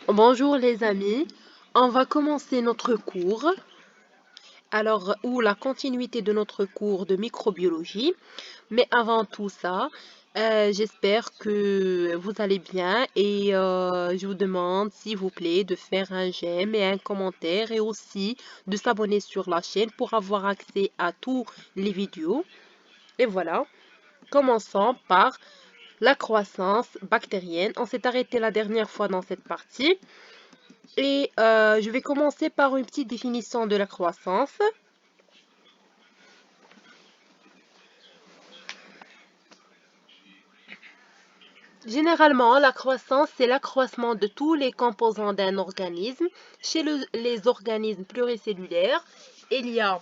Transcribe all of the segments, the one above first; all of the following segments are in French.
Bonjour les amis, on va commencer notre cours, ou la continuité de notre cours de microbiologie. Mais avant tout ça, j'espère que vous allez bien et je vous demande s'il vous plaît de faire un j'aime et un commentaire et aussi de s'abonner sur la chaîne pour avoir accès à tous les vidéos. Et voilà, commençons par la croissance bactérienne. On s'est arrêté la dernière fois dans cette partie. Et je vais commencer par une petite définition de la croissance. Généralement, la croissance, c'est l'accroissement de tous les composants d'un organisme. Chez les organismes pluricellulaires, il y a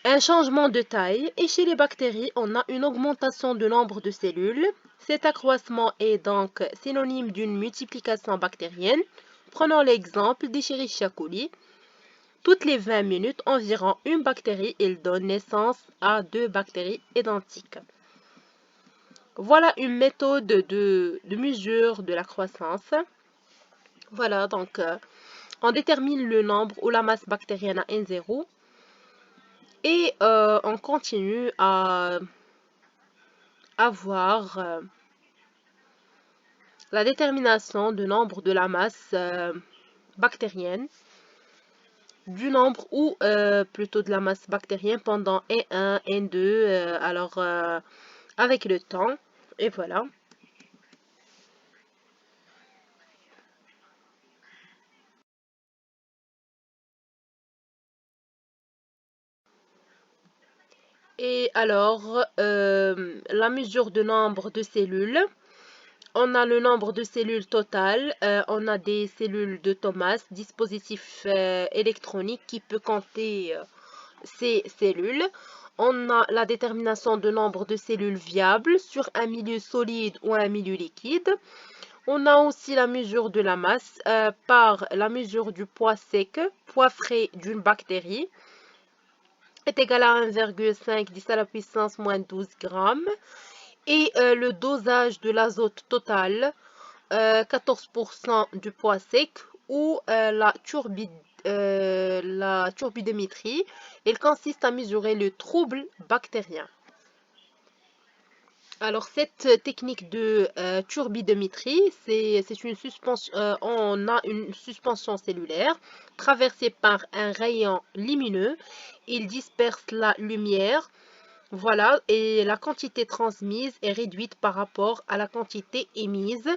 un changement de taille et chez les bactéries, on a une augmentation du nombre de cellules. Cet accroissement est donc synonyme d'une multiplication bactérienne. Prenons l'exemple d'Escherichia coli. Toutes les 20 minutes, environ une bactérie, il donne naissance à deux bactéries identiques. Voilà une méthode de mesure de la croissance. Voilà, donc on détermine le nombre ou la masse bactérienne à N0 et on continue à avoir la détermination du nombre de la masse bactérienne, du nombre ou plutôt de la masse bactérienne pendant N1, N2, avec le temps, et voilà. Et alors, la mesure de nombre de cellules. On a le nombre de cellules totales. On a des cellules de Thomas, dispositif électronique qui peut compter ces cellules. On a la détermination de nombre de cellules viables sur un milieu solide ou un milieu liquide. On a aussi la mesure de la masse par la mesure du poids sec, poids frais d'une bactérie est égal à 1,5 10 à la puissance moins 12 grammes. Et le dosage de l'azote total, 14% du poids sec ou la turbidométrie, il consiste à mesurer le trouble bactérien. Alors, cette technique de turbidométrie, c'est une suspension, on a une suspension cellulaire traversée par un rayon lumineux. Il disperse la lumière. Voilà, et la quantité transmise est réduite par rapport à la quantité émise.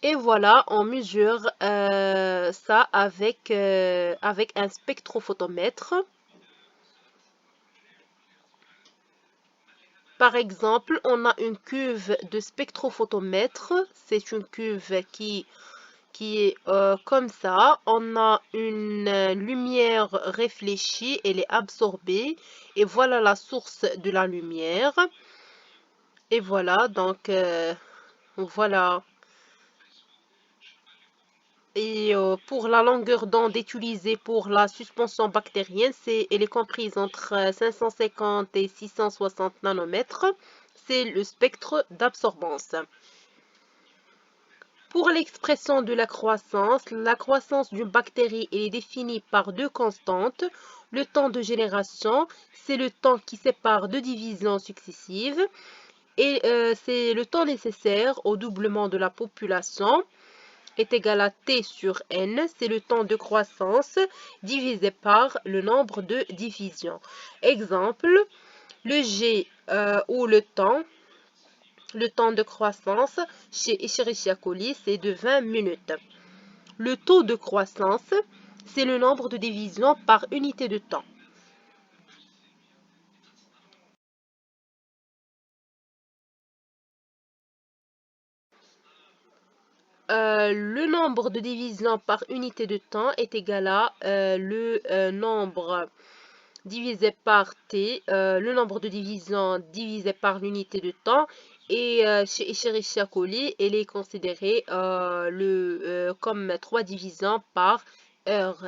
Et voilà, on mesure ça avec un spectrophotomètre. Par exemple, on a une cuve de spectrophotomètre. C'est une cuve qui est comme ça. On a une lumière réfléchie, elle est absorbée. Et voilà la source de la lumière. Et voilà, donc voilà. Et pour la longueur d'onde utilisée pour la suspension bactérienne, elle est comprise entre 550 et 660 nanomètres. C'est le spectre d'absorbance. Pour l'expression de la croissance d'une bactérie est définie par deux constantes. Le temps de génération, c'est le temps qui sépare deux divisions successives. Et c'est le temps nécessaire au doublement de la population est égal à T sur N, c'est le temps de croissance divisé par le nombre de divisions. Exemple, le G ou le temps de croissance chez Escherichia coli, c'est de 20 minutes. Le taux de croissance, c'est le nombre de divisions par unité de temps. Le nombre de divisions par unité de temps est égal à le nombre divisé par t, le nombre de divisions divisé par l'unité de temps. Et chez Escherichia coli, elle est considérée comme 3 divisions par heure.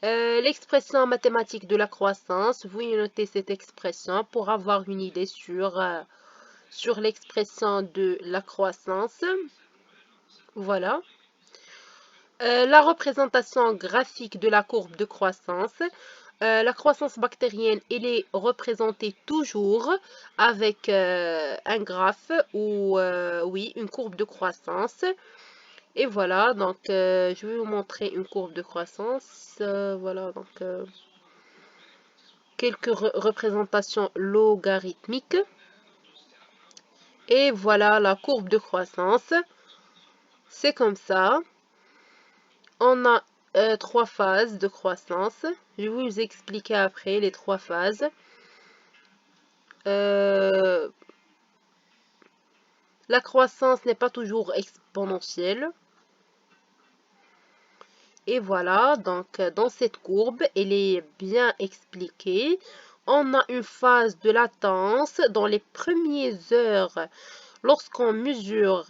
L'expression mathématique de la croissance, vous y notez cette expression pour avoir une idée sur l'expression de la croissance. Voilà. La représentation graphique de la courbe de croissance. La croissance bactérienne, elle est représentée toujours avec un graphe ou oui, une courbe de croissance. Et voilà, donc je vais vous montrer une courbe de croissance. Voilà, donc quelques représentations logarithmiques. Et voilà la courbe de croissance. C'est comme ça. On a trois phases de croissance. Je vais vous expliquer après les trois phases. La croissance n'est pas toujours exponentielle. Et voilà, donc dans cette courbe, elle est bien expliquée. On a une phase de latence dans les premières heures lorsqu'on mesure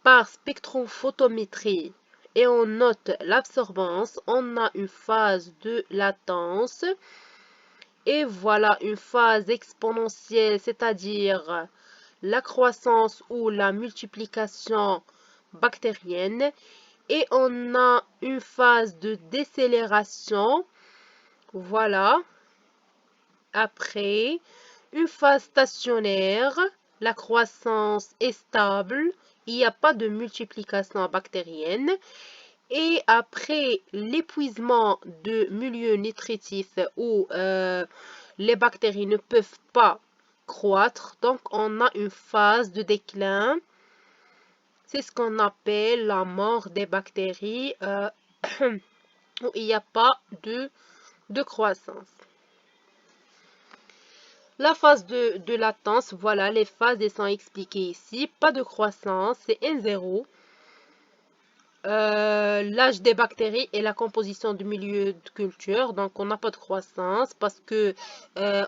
par spectrophotométrie et on note l'absorbance. On a une phase de latence. Et voilà une phase exponentielle, c'est-à-dire la croissance ou la multiplication bactérienne. Et on a une phase de décélération. Voilà. Après, une phase stationnaire. La croissance est stable. Il n'y a pas de multiplication bactérienne. Et après l'épuisement de milieux nutritifs où les bactéries ne peuvent pas croître, donc on a une phase de déclin. C'est ce qu'on appelle la mort des bactéries où il n'y a pas de croissance. La phase de latence, voilà, les phases elles sont expliquées ici. Pas de croissance, c'est N0. L'âge des bactéries et la composition du milieu de culture. Donc, on n'a pas de croissance parce que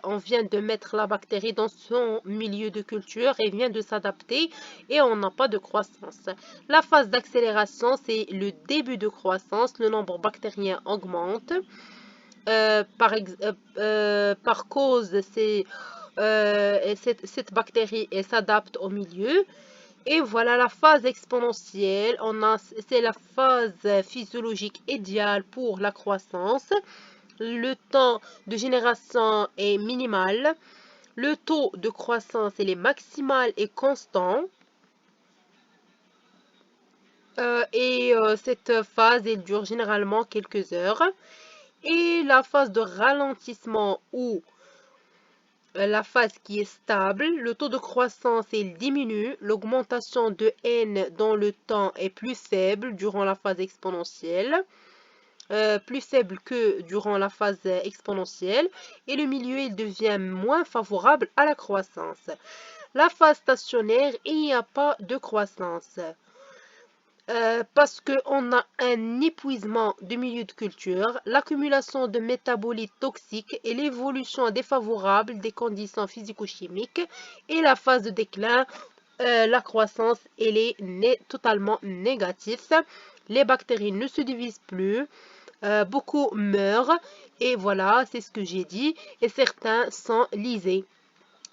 on vient de mettre la bactérie dans son milieu de culture et vient de s'adapter et on n'a pas de croissance. La phase d'accélération, c'est le début de croissance. Le nombre bactérien augmente. Par cause, cette bactérie s'adapte au milieu. Et voilà la phase exponentielle. C'est la phase physiologique idéale pour la croissance. Le temps de génération est minimal. Le taux de croissance est maximal et constant. Cette phase elle dure généralement quelques heures. Et la phase de ralentissement ou la phase qui est stable, le taux de croissance il diminue, l'augmentation de n dans le temps est plus faible durant la phase exponentielle, plus faible que durant la phase exponentielle, et le milieu il devient moins favorable à la croissance. La phase stationnaire, il n'y a pas de croissance. Parce qu'on a un épuisement du milieu de culture, l'accumulation de métabolites toxiques et l'évolution défavorable des conditions physico-chimiques et la phase de déclin, la croissance elle est totalement négative. Les bactéries ne se divisent plus, beaucoup meurent et voilà, c'est ce que j'ai dit et certains sont lysés.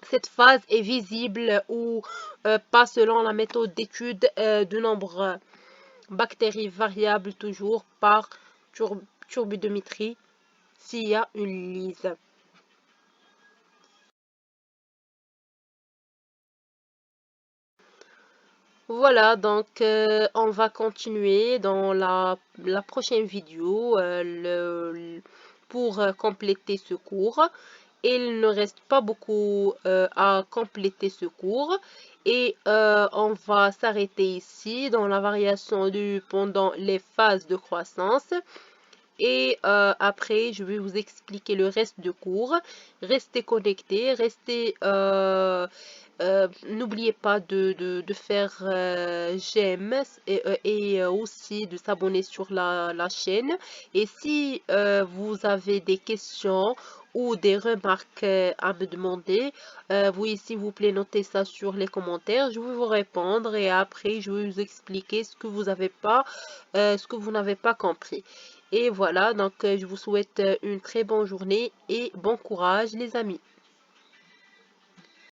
Cette phase est visible ou pas selon la méthode d'étude du nombre bactéries variables toujours par turbidométrie s'il y a une lyse. Voilà, donc on va continuer dans la prochaine vidéo pour compléter ce cours. Il ne reste pas beaucoup à compléter ce cours et on va s'arrêter ici dans la variation pendant les phases de croissance. Et après, je vais vous expliquer le reste du cours. Restez connectés, n'oubliez pas de faire j'aime et aussi de s'abonner sur la chaîne. Et si vous avez des questions ou des remarques à me demander, vous s'il vous plaît notez ça sur les commentaires. Je vais vous répondre et après je vais vous expliquer ce que vous n'avez pas compris. Et voilà, donc je vous souhaite une très bonne journée et bon courage les amis.